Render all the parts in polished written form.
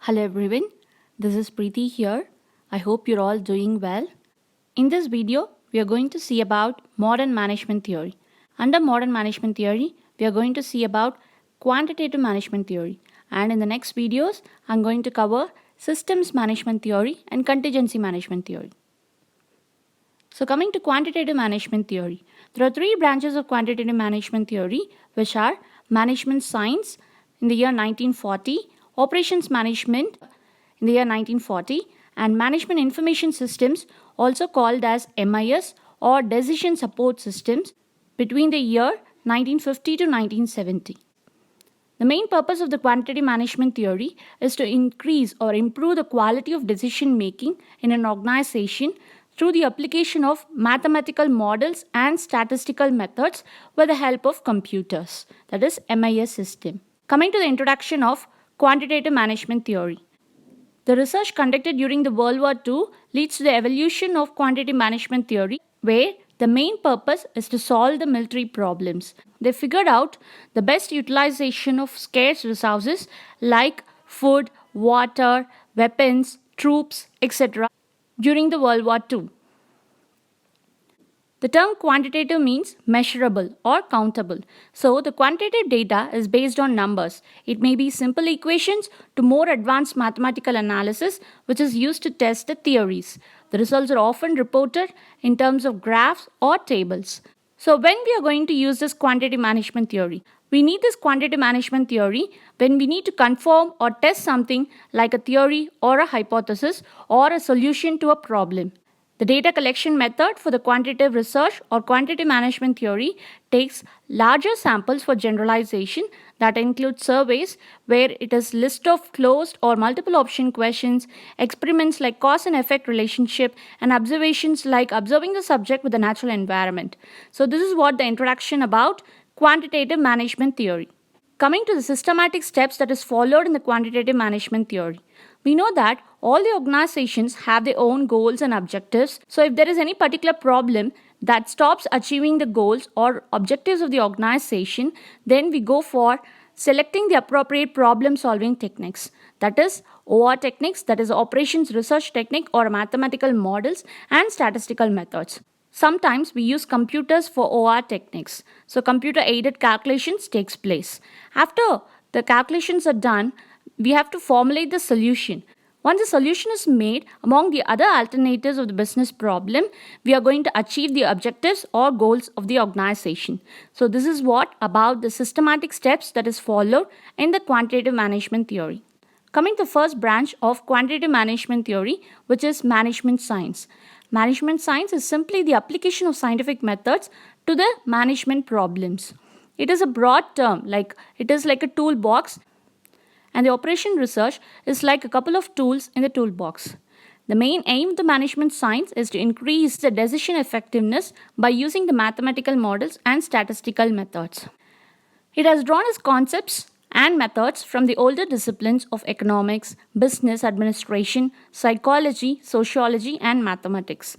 Hello everyone, this is Preeti here. I hope you're all doing well. In this video, we are going to see about modern management theory. Under modern management theory, we are going to see about quantitative management theory. And in the next videos, I'm going to cover systems management theory and contingency management theory. So coming to quantitative management theory, there are three branches of quantitative management theory, which are management science in the year 1940, operations management in the year 1940, and management information systems, also called as MIS or decision support systems, between the year 1950 to 1970. The main purpose of the quantitative management theory is to increase or improve the quality of decision making in an organization through the application of mathematical models and statistical methods with the help of computers, that is MIS system. Coming to the introduction of quantitative management theory. The research conducted during the World War II leads to the evolution of quantitative management theory, where the main purpose is to solve the military problems. They figured out the best utilization of scarce resources like food, water, weapons, troops, etc. during the World War II. The term quantitative means measurable or countable. So, the quantitative data is based on numbers. It may be simple equations to more advanced mathematical analysis, which is used to test the theories. The results are often reported in terms of graphs or tables. So, when we are going to use this quantitative management theory, we need this quantitative management theory when we need to confirm or test something like a theory or a hypothesis or a solution to a problem. The data collection method for the quantitative research or quantitative management theory takes larger samples for generalization that include surveys where it is list of closed or multiple option questions, experiments like cause and effect relationship, and observations like observing the subject with the natural environment. So this is what the introduction about quantitative management theory. Coming to the systematic steps that is followed in the quantitative management theory. We know that all the organizations have their own goals and objectives. So if there is any particular problem that stops achieving the goals or objectives of the organization, then we go for selecting the appropriate problem solving techniques. That is OR techniques, that is operations research technique or mathematical models and statistical methods. Sometimes we use computers for OR techniques. So computer aided calculations takes place. After the calculations are done, we have to formulate the solution. Once the solution is made among the other alternatives of the business problem, we are going to achieve the objectives or goals of the organization. So this is what about the systematic steps that is followed in the quantitative management theory. Coming to the first branch of quantitative management theory, which is management science. Management science is simply the application of scientific methods to the management problems. It is a broad term, like it is like a toolbox, and the operation research is like a couple of tools in the toolbox. The main aim of the management science is to increase the decision effectiveness by using the mathematical models and statistical methods. It has drawn its concepts and methods from the older disciplines of economics, business administration, psychology, sociology, and mathematics.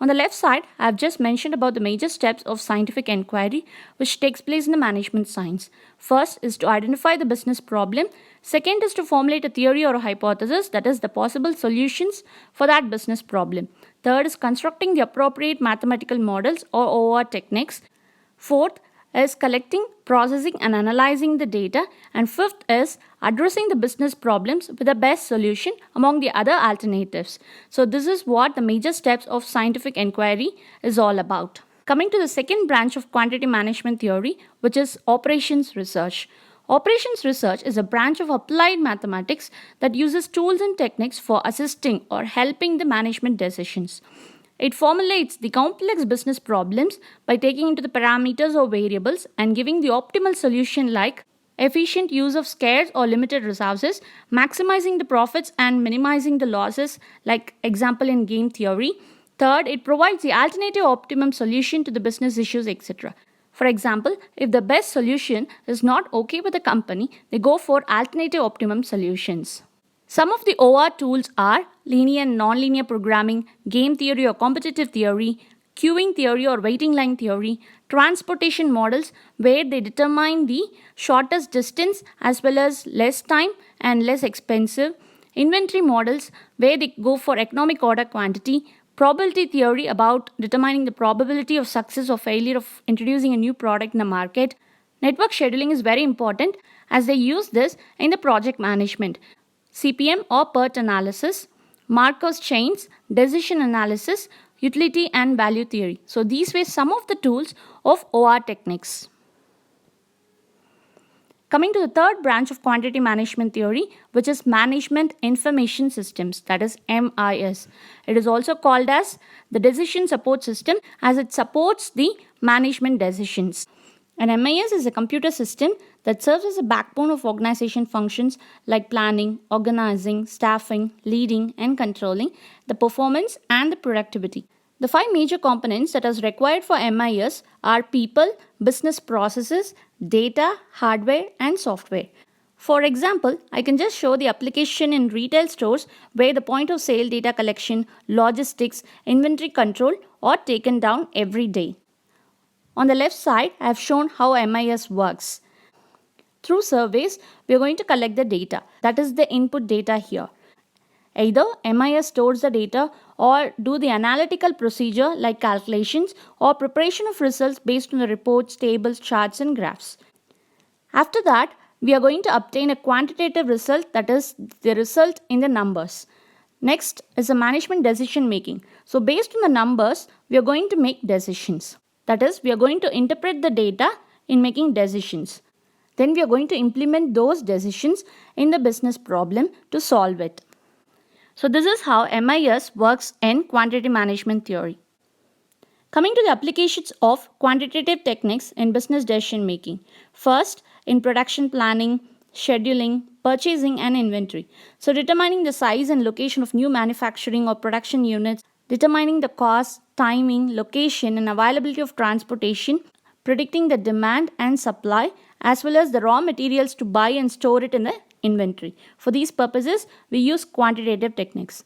On the left side, I have just mentioned about the major steps of scientific inquiry which takes place in the management science. First is to identify the business problem. Second is to formulate a theory or a hypothesis, that is the possible solutions for that business problem. Third is constructing the appropriate mathematical models or OR techniques. Fourth is collecting, processing and analyzing the data, and fifth is addressing the business problems with the best solution among the other alternatives. So this is what the major steps of scientific inquiry is all about. Coming to the second branch of quantitative management theory, which is operations research. Operations research is a branch of applied mathematics that uses tools and techniques for assisting or helping the management decisions. It formulates the complex business problems by taking into the parameters or variables and giving the optimal solution like efficient use of scarce or limited resources, maximizing the profits and minimizing the losses, like example in game theory. Third, it provides the alternative optimum solution to the business issues, etc. For example, if the best solution is not okay with the company, they go for alternative optimum solutions. Some of the OR tools are linear and nonlinear programming, game theory or competitive theory, queuing theory or waiting line theory, transportation models where they determine the shortest distance as well as less time and less expensive, inventory models where they go for economic order quantity, probability theory about determining the probability of success or failure of introducing a new product in the market. Network scheduling is very important as they use this in the project management. CPM or PERT analysis, Markov chains, decision analysis, utility and value theory. So these were some of the tools of OR techniques. Coming to the third branch of quantity management theory, which is Management Information Systems, that is MIS. It is also called as the Decision Support System as it supports the management decisions. An MIS is a computer system that serves as a backbone of organization functions like planning, organizing, staffing, leading, and controlling the performance and the productivity. The 5 major components that are required for MIS are people, business processes, data, hardware, and software. For example, I can just show the application in retail stores where the point of sale data collection, logistics, inventory control are taken down every day. On the left side, I have shown how MIS works. Through surveys, we are going to collect the data. That is the input data here. Either MIS stores the data or do the analytical procedure like calculations or preparation of results based on the reports, tables, charts and graphs. After that, we are going to obtain a quantitative result, that is the result in the numbers. Next is the management decision making. So based on the numbers, we are going to make decisions. That is, we are going to interpret the data in making decisions. Then we are going to implement those decisions in the business problem to solve it. So this is how MIS works in quantity management theory. Coming to the applications of quantitative techniques in business decision making. First, in production planning, scheduling, purchasing and inventory. So determining the size and location of new manufacturing or production units, determining the cost, timing, location and availability of transportation, predicting the demand and supply as well as the raw materials to buy and store it in the inventory. For these purposes, we use quantitative techniques.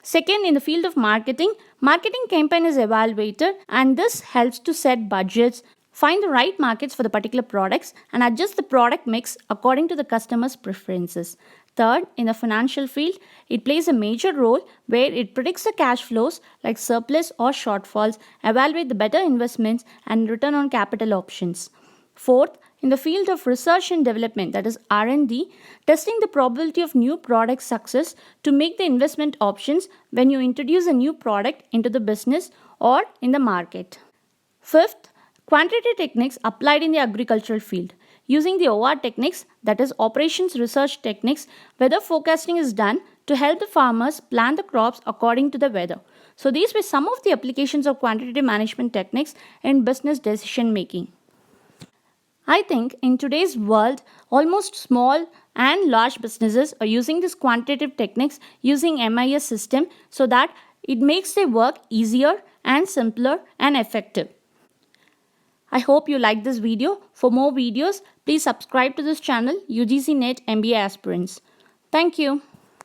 Second, in the field of marketing, marketing campaign is evaluated and this helps to set budgets, find the right markets for the particular products and adjust the product mix according to the customer's preferences. Third, in the financial field, it plays a major role where it predicts the cash flows like surplus or shortfalls, evaluate the better investments and return on capital options. Fourth, in the field of research and development, that is R&D, testing the probability of new product success to make the investment options when you introduce a new product into the business or in the market. Fifth, quantitative techniques applied in the agricultural field. Using the OR techniques, that is operations research techniques, weather forecasting is done to help the farmers plant the crops according to the weather. So these were some of the applications of quantitative management techniques in business decision making. I think in today's world, almost small and large businesses are using these quantitative techniques using MIS system so that it makes their work easier and simpler and effective. I hope you liked this video. For more videos, please subscribe to this channel UGC NET MBA Aspirants. Thank you.